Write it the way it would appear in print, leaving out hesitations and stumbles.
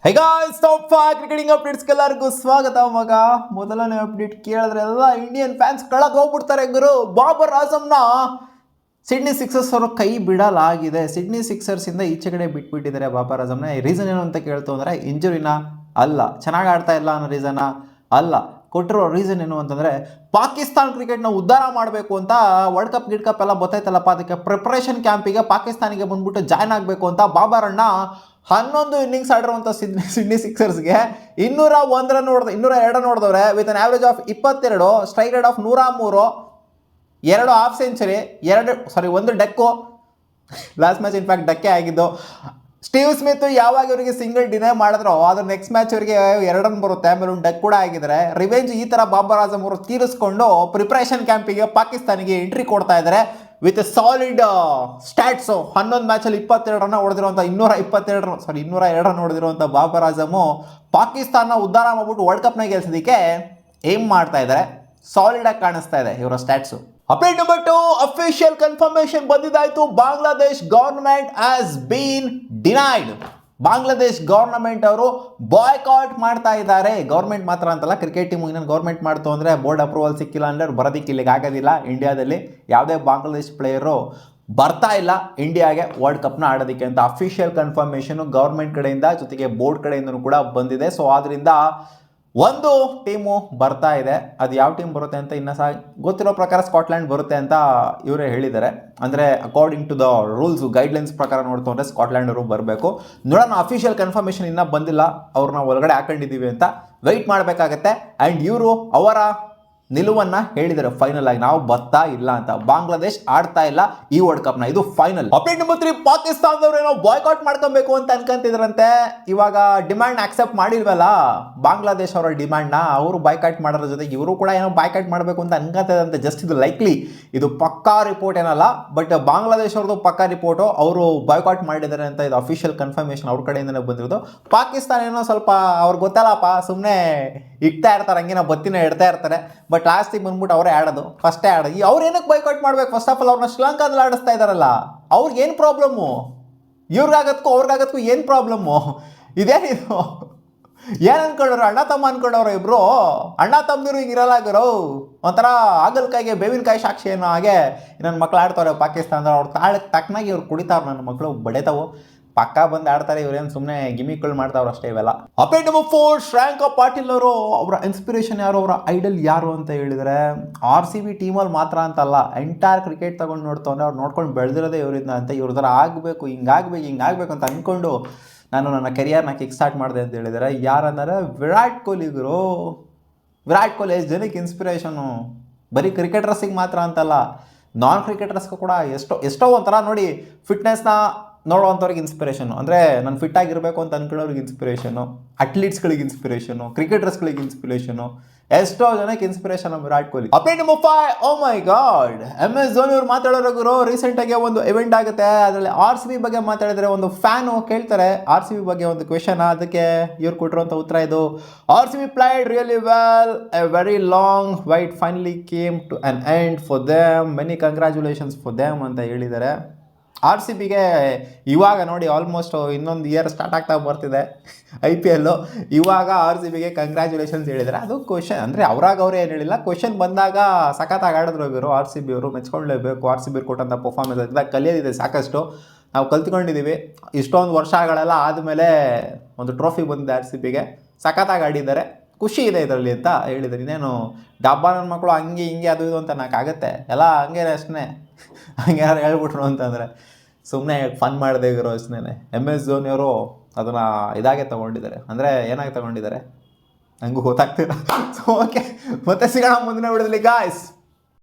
ಹೇ guys, top 5 cricketing updates ಎಲ್ಲರಿಗೂ ಸ್ವಾಗತ. ಮಗ ಮೊದಲನೇ ಅಪ್ಡೇಟ್ ಕೇಳಿದ್ರೆ ಎಲ್ಲ ಇಂಡಿಯನ್ ಫ್ಯಾನ್ಸ್ ಕಳೆದು ಹೋಗ್ಬಿಡ್ತಾರೆ ಗುರು. ಬಾಬರ್ ಆಜಮ್ನ ಸಿಡ್ನಿ ಸಿಕ್ಸರ್ಸ್ ಅವರು ಕೈ ಬಿಡಲಾಗಿದೆ. ಸಿಡ್ನಿ ಸಿಕ್ಸರ್ಸ್ ಇಂದ ಈಚೆ ಕಡೆ ಬಿಟ್ಬಿಟ್ಟಿದ್ದಾರೆ ಬಾಬರ್ ಆಜಮ್ನ. ರೀಸನ್ ಏನು ಅಂತ ಕೇಳ್ತು ಅಂದರೆ ಇಂಜುರಿನ ಅಲ್ಲ, ಚೆನ್ನಾಗಿ ಆಡ್ತಾ ಇಲ್ಲ ಅನ್ನೋ ರೀಸನ್ನ ಅಲ್ಲ. ಕೊಟ್ಟಿರೋ ರೀಸನ್ ಏನು ಅಂತಂದರೆ ಪಾಕಿಸ್ತಾನ ಕ್ರಿಕೆಟ್ನ ಉದ್ಧಾರ ಮಾಡಬೇಕು ಅಂತ ವರ್ಲ್ಡ್ ಕಪ್ ಗಿಡ್ ಕಪ್ ಎಲ್ಲ ಗೊತ್ತಾಯ್ತಲ್ಲಪ್ಪ, ಅದಕ್ಕೆ ಪ್ರಿಪ್ರೇಷನ್ ಕ್ಯಾಂಪಿಗೆ ಪಾಕಿಸ್ತಾನಿಗೆ ಬಂದ್ಬಿಟ್ಟು ಜಾಯ್ನ್ ಆಗಬೇಕು ಅಂತ ಬಾಬರ್ ಅಣ್ಣ 11 ಇನ್ನಿಂಗ್ಸ್ ಆಡಿರುವಂಥ ಸಿಡ್ನಿ ಸಿಕ್ಸರ್ಸ್ಗೆ 201 ರನ್ ಹೊಡೆದ 202 ರನ್ ಹೊಡೆದವ್ರೆ with an average of 22, strike rate of 103, 2 half century, 1 duck. Last match in fact ಡಕ್ಕೆ ಆಗಿದ್ದು. ಸ್ಟೀವ್ ಸ್ಮಿತ್ ಯಾವಾಗ ಇವರಿಗೆ ಸಿಂಗಲ್ ಡಿನೇ ಮಾಡಿದ್ರು ಅದ್ರ ನೆಕ್ಸ್ಟ್ ಮ್ಯಾಚ್ ಅವರಿಗೆ 2 ರನ್ ಬರುತ್ತೆ, ಆಮೇಲೆ ಒಂದು ಡಕ್ ಕೂಡ ಆಗಿದ್ದಾರೆ. ರಿವೆಂಜ್ ಈ ಥರ ಬಾಬರ್ ಆಜಮ್ ಅವರು ತೀರಿಸ್ಕೊಂಡು ಪ್ರಿಪ್ರೇಷನ್ ಕ್ಯಾಂಪಿಗೆ ಪಾಕಿಸ್ತಾನಿಗೆ ಎಂಟ್ರಿ ಕೊಡ್ತಾ ಇದ್ದಾರೆ ವಿತ್ ಸಾಲಿಡ್ ಸ್ಟ್ಯಾಟ್ಸು. 11 ಮ್ಯಾಚಲ್ಲಿ 22 ರನ್ ಹೊಡೆದಿರುವಂಥ 202 ರನ್ ಹೊಡೆದಿರುವಂಥ ಬಾಬರ್ ಆಜಮು ಪಾಕಿಸ್ತಾನ ಉದ್ಧಾರ ಮಾಡ್ಬಿಟ್ಟು ವರ್ಲ್ಡ್ ಕಪ್ನ ಗೆಲ್ಸೋದಕ್ಕೆ ಏಮ್ ಮಾಡ್ತಾ ಇದ್ದಾರೆ. ಸಾಲಿಡಾಗಿ ಕಾಣಿಸ್ತಾ ಇದೆ ಇವರ stats. Update number 2, official confirmation ಬಂದಿದ್ದಾಯಿತು. Bangladesh government has been denied. Bangladesh government ಅವರು ಬಾಯ್ಕಾಟ್ ಮಾಡ್ತಾ ಇದ್ದಾರೆ. ಗೌರ್ಮೆಂಟ್ ಮಾತ್ರ ಅಂತಲ್ಲ, ಕ್ರಿಕೆಟ್ ಟೀಮ್ ಇನ್ನೊಂದು ಗೌರ್ಮೆಂಟ್ ಮಾಡ್ತು ಅಂದರೆ ಬೋರ್ಡ್ ಅಪ್ರೂವಲ್ ಸಿಕ್ಕಿಲ್ಲ ಅಂದರೆ ಬರೋದಕ್ಕೆ ಇಲ್ಲಿಗೆ ಆಗೋದಿಲ್ಲ. ಇಂಡಿಯಾದಲ್ಲಿ ಯಾವುದೇ ಬಾಂಗ್ಲಾದೇಶ್ ಪ್ಲೇಯರು ಬರ್ತಾ ಇಲ್ಲ ಇಂಡಿಯಾಗೆ ವರ್ಲ್ಡ್ ಕಪ್ನ ಆಡೋದಕ್ಕೆ ಅಂತ ಅಫಿಷಿಯಲ್ ಕನ್ಫರ್ಮೇಷನು ಗೌರ್ಮೆಂಟ್ ಕಡೆಯಿಂದ ಜೊತೆಗೆ ಬೋರ್ಡ್ ಕಡೆಯಿಂದನೂ ಕೂಡ ಬಂದಿದೆ. ಸೊ ಆದ್ದರಿಂದ ಒಂದು ಟೀಮು ಬರ್ತಾ ಇದೆ. ಅದು ಯಾವ ಟೀಮ್ ಬರುತ್ತೆ ಅಂತ ಇನ್ನೂ ಸಹ ಗೊತ್ತಿರೋ ಪ್ರಕಾರ ಸ್ಕಾಟ್ಲ್ಯಾಂಡ್ ಬರುತ್ತೆ ಅಂತ ಇವರೇ ಹೇಳಿದ್ದಾರೆ. ಅಂದರೆ according to the rules guidelines ಪ್ರಕಾರ ನೋಡ್ತು ಅಂದರೆ ಸ್ಕಾಟ್ಲ್ಯಾಂಡ್ ಅವರು ಬರಬೇಕು. ನೋಡೋಣ, ಅಫಿಷಿಯಲ್ ಕನ್ಫರ್ಮೇಷನ್ ಇನ್ನೂ ಬಂದಿಲ್ಲ. ಅವ್ರನ್ನ ಒಳಗಡೆ ಹಾಕೊಂಡಿದ್ದೀವಿ ಅಂತ ವೆಯ್ಟ್ ಮಾಡಬೇಕಾಗತ್ತೆ. ಆ್ಯಂಡ್ ಇವರು ಅವರ ನಿಲುವನ್ನು ಹೇಳಿದ್ದಾರೆ ಫೈನಲ್ ಆಗಿ, ನಾವು ಬರ್ತಾ ಇಲ್ಲ ಅಂತ. ಬಾಂಗ್ಲಾದೇಶ್ ಆಡ್ತಾ ಇಲ್ಲ ಈ ವರ್ಲ್ಡ್ ಕಪ್ನ, ಇದು ಫೈನಲ್. ಅಪ್ಡೇಟ್ ನಂಬರ್ 3, ಪಾಕಿಸ್ತಾನದವ್ರು ಏನೋ ಬಾಯ್ಕಾಟ್ ಮಾಡ್ಕೊಬೇಕು ಅಂತ ಅನ್ಕೊಂತಿದ್ರಂತೆ. ಇವಾಗ ಡಿಮ್ಯಾಂಡ್ ಆಕ್ಸೆಪ್ಟ್ ಮಾಡಿಲ್ವಲ್ಲ ಬಾಂಗ್ಲಾದೇಶ್ ಅವರ ಡಿಮ್ಯಾಂಡ್ನ, ಅವರು ಬಾಯ್ಕಾಟ್ ಮಾಡೋದ್ರ ಜೊತೆಗೆ ಇವರು ಕೂಡ ಏನೋ ಬಾಯ್ಕಾಟ್ ಮಾಡಬೇಕು ಅಂತ ಅನ್ಕೊಂತಿದ್ರಂತೆ. ಜಸ್ಟ್ ಇದು ಲೈಕ್ಲಿ, ಇದು ಪಕ್ಕಾ ರಿಪೋರ್ಟ್ ಏನಲ್ಲ, ಬಟ್ ಬಾಂಗ್ಲಾದೇಶ್ ಅವ್ರದ್ದು ಪಕ್ಕಾ ರಿಪೋರ್ಟು. ಅವರು ಬಾಯ್ಕಾಟ್ ಮಾಡಿದ್ದಾರೆ ಅಂತ ಇದು ಅಫಿಷಿಯಲ್ ಕನ್ಫರ್ಮೇಷನ್ ಅವ್ರ ಕಡೆಯಿಂದನೇ ಬಂದಿರೋದು. ಪಾಕಿಸ್ತಾನ ಏನೋ ಸ್ವಲ್ಪ ಅವ್ರಿಗೆ ಗೊತ್ತಲ್ಲಪ್ಪ, ಸುಮ್ಮನೆ ಇಡ್ತಾ ಇರ್ತಾರೆ, ಹಂಗೆ ಬತ್ತಿನ ಇಡ್ತಾ ಇರ್ತಾರೆ. ಬಟ್ ಲಾಸ್ಟಿಗೆ ಬಂದ್ಬಿಟ್ಟು ಅವರೇ ಆಡೋದು, ಫಸ್ಟೇ ಆಡೋದು. ಅವ್ರು ಏನಕ್ಕೆ ಬೈಕಾಟ್ ಮಾಡ್ಬೇಕು? ಫಸ್ಟ್ ಆಫ್ ಆಲ್ ಅವ್ರನ್ನ ಶ್ರೀಲಂಕಾದಲ್ಲಿ ಆಡಿಸ್ತಾ ಇದ್ದಾರಲ್ಲ, ಅವ್ರಿಗೆ ಏನು ಪ್ರಾಬ್ಲಮ್ಮು? ಅವ್ರಿಗಾಗತ್ಕು ಏನು ಪ್ರಾಬ್ಲಮ್ಮು? ಇದೇನಿದು? ಏನು ಅನ್ಕೊಂಡವ್ರು? ಅಣ್ಣ ತಮ್ಮ ಅನ್ಕೊಂಡವ್ರು ಇಬ್ರು. ಅಣ್ಣ ತಮ್ಮದಿರು ಹಿಂಗೆ ಇರಲ್ಲಾಗರು, ಒಂಥರ ಆಗಲ್ಕಾಯಿಗೆ ಬೇವಿನಕಾಯಿ ಸಾಕ್ಷಿ ಏನೋ ಹಾಗೆ ನನ್ನ ಮಕ್ಳು ಆಡ್ತಾವ್ರೆ ಪಾಕಿಸ್ತಾನದ. ಅವ್ರು ತಾಳಕ್ಕೆ ತಕ್ಕನಾಗಿ ಇವ್ರು ಕುಡಿತಾವ್ರು, ನನ್ನ ಮಕ್ಕಳು ಬಡೇತಾವು, ಪಕ್ಕಾ ಬಂದು ಆಡ್ತಾರೆ. ಇವ್ರೇನು ಸುಮ್ಮನೆ ಗಿಮಿಕ್ಗಳು ಮಾಡ್ತಾವ್ರು ಅಷ್ಟೇ ಇವೆಲ್ಲ. ಅಪ್ಡೇಟ್ ನಂಬರ್ 4, ಶ್ರೇಯಾಂಕ ಪಾಟೀಲ್ ಅವರು, ಅವರ ಇನ್ಸ್ಪಿರೇಷನ್ ಯಾರು, ಅವರ ಐಡಲ್ ಯಾರು ಅಂತ ಹೇಳಿದರೆ RCB ಟೀಮಲ್ಲಿ ಮಾತ್ರ ಅಂತಲ್ಲ, ಎಂಟೈರ್ ಕ್ರಿಕೆಟ್ ತಗೊಂಡು ನೋಡ್ತಾವೆ. ಅವ್ರು ನೋಡ್ಕೊಂಡು ಬೆಳೆದಿರೋದೇ ಇವರಿಂದ ಅಂತ. ಇವ್ರ ಥರ ಆಗಬೇಕು, ಹಿಂಗಾಗಬೇಕು ಅಂತ ಅಂದ್ಕೊಂಡು ನಾನು ನನ್ನ ಕೆರಿಯರ್ನ ಕಿಕ್ ಸ್ಟಾರ್ಟ್ ಮಾಡಿದೆ ಅಂತ ಹೇಳಿದ್ದಾರೆ. ಯಾರಂದರೆ ವಿರಾಟ್ ಕೊಹ್ಲಿ ಗುರು. ವಿರಾಟ್ ಕೊಹ್ಲಿ ಎಷ್ಟು ಜನಕ್ಕೆ ಇನ್ಸ್ಪಿರೇಷನು, ಬರೀ ಕ್ರಿಕೆಟರ್ಸಿಗೆ ಮಾತ್ರ ಅಂತಲ್ಲ, ನಾನ್ ಕ್ರಿಕೆಟರ್ಸ್ಗೂ ಕೂಡ ಎಷ್ಟೋ ಒಂಥರ ನೋಡಿ, ಫಿಟ್ನೆಸ್ನ ನೋಡೋವಂಥವ್ರಿಗೆ ಇನ್ಸ್ಪಿರೇಷನು. ಅಂದರೆ ನಾನು ಫಿಟ್ಟಾಗಿರಬೇಕು ಅಂತ ಅಂದ್ಕೊಳ್ಳೋರಿಗೆ ಇನ್ಸ್ಪಿರೇಷನು, ಅಟ್ಲೀಟ್ಸ್ಗಳಿಗೆ ಇನ್ಸ್ಪಿರೇಷನು, ಕ್ರಿಕೆಟರ್ಸ್ಗಳಿಗೆ ಇನ್ಸ್ಪಿರೇಷನು, ಎಷ್ಟೋ ಜನಕ್ಕೆ inspiration Virat Kohli. Update number 5, ಓ ಮೈ ಗಾಡ್, MS ಧೋನಿ ಅವ್ರು ಮಾತಾಡೋರು. ರೀಸೆಂಟಾಗಿ ಒಂದು ಇವೆಂಟ್ ಆಗುತ್ತೆ, ಅದರಲ್ಲಿ RCB ಬಗ್ಗೆ ಮಾತಾಡಿದರೆ ಒಂದು ಫ್ಯಾನು ಕೇಳ್ತಾರೆ RCB ಬಗ್ಗೆ ಒಂದು ಕ್ವೆಶನ್. ಅದಕ್ಕೆ ಇವ್ರು ಕೊಟ್ಟಿರುವಂಥ ಉತ್ತರ ಇದು: RCB played really well, a very long wait finally came to an end for them, many congratulations for them ಅಂತ ಹೇಳಿದ್ದಾರೆ. RCBಗೆ ಇವಾಗ ನೋಡಿ ಆಲ್ಮೋಸ್ಟ್ ಇನ್ನೊಂದು ಇಯರ್ ಸ್ಟಾರ್ಟ್ ಆಗ್ತಾ ಬರ್ತಿದೆ IPL. ಇವಾಗ RCBಗೆ ಕಂಗ್ರ್ಯಾಚುಲೇಷನ್ಸ್ ಹೇಳಿದ್ದಾರೆ. ಅದು ಕ್ವಶನ್ ಅಂದರೆ ಅವ್ರು ಏನು ಹೇಳಿಲ್ಲ, ಕ್ವಶನ್ ಬಂದಾಗ ಸಖತ್ತಾಗಿ ಆಡಿದ್ರು ಇವರು. RCB ಅವರು ಮೆಚ್ಕೊಳ್ಳೇಬೇಕು. RCB ಕೊಟ್ಟಂಥ ಪರ್ಫಾರ್ಮೆನ್ಸ್ ಇದ್ದಾಗ ಕಲಿಯೋದಿದೆ ಸಾಕಷ್ಟು, ನಾವು ಕಲ್ತ್ಕೊಂಡಿದ್ದೀವಿ. ಇಷ್ಟೊಂದು ವರ್ಷಗಳೆಲ್ಲ ಆದಮೇಲೆ ಒಂದು ಟ್ರೋಫಿ ಬಂದಿದೆ RCBಗೆ, ಸಖತ್ತಾಗಿ ಆಡಿದ್ದಾರೆ, ಖುಷಿ ಇದೆ ಇದರಲ್ಲಿ ಅಂತ ಹೇಳಿದ್ದಾರೆ. ಇನ್ನೇನು ಡಬ್ಬ ನನ್ನ ಮಕ್ಕಳು ಹಂಗೆ ಹಿಂಗೆ ಅದು ಇದು ಅಂತ ನಾಕಾಗತ್ತೆ ಎಲ್ಲ ಹಂಗೆ ಅಷ್ಟೇ. ಹಂಗೆ ಯಾರು ಹೇಳ್ಬಿಟ್ರು ಅಂತಂದರೆ ಸುಮ್ಮನೆ ಫನ್ ಮಾಡದೇ ಇರೋ ಅಷ್ಟೇ. MS ಧೋನಿ ಅವರು ಅದನ್ನು ಇದಾಗೆ ತೊಗೊಂಡಿದ್ದಾರೆ, ಅಂದರೆ ಏನಾಗಿ ತೊಗೊಂಡಿದ್ದಾರೆ ನನಗೂ ಗೊತ್ತಾಗ್ತಿಲ್ಲ. ಸೊ ಓಕೆ, ಮತ್ತೆ ಸಿಗೋಣ ಮುಂದಿನ ವಿಡಿಯೋದಲ್ಲಿ ಗಾಯ್ಸ್.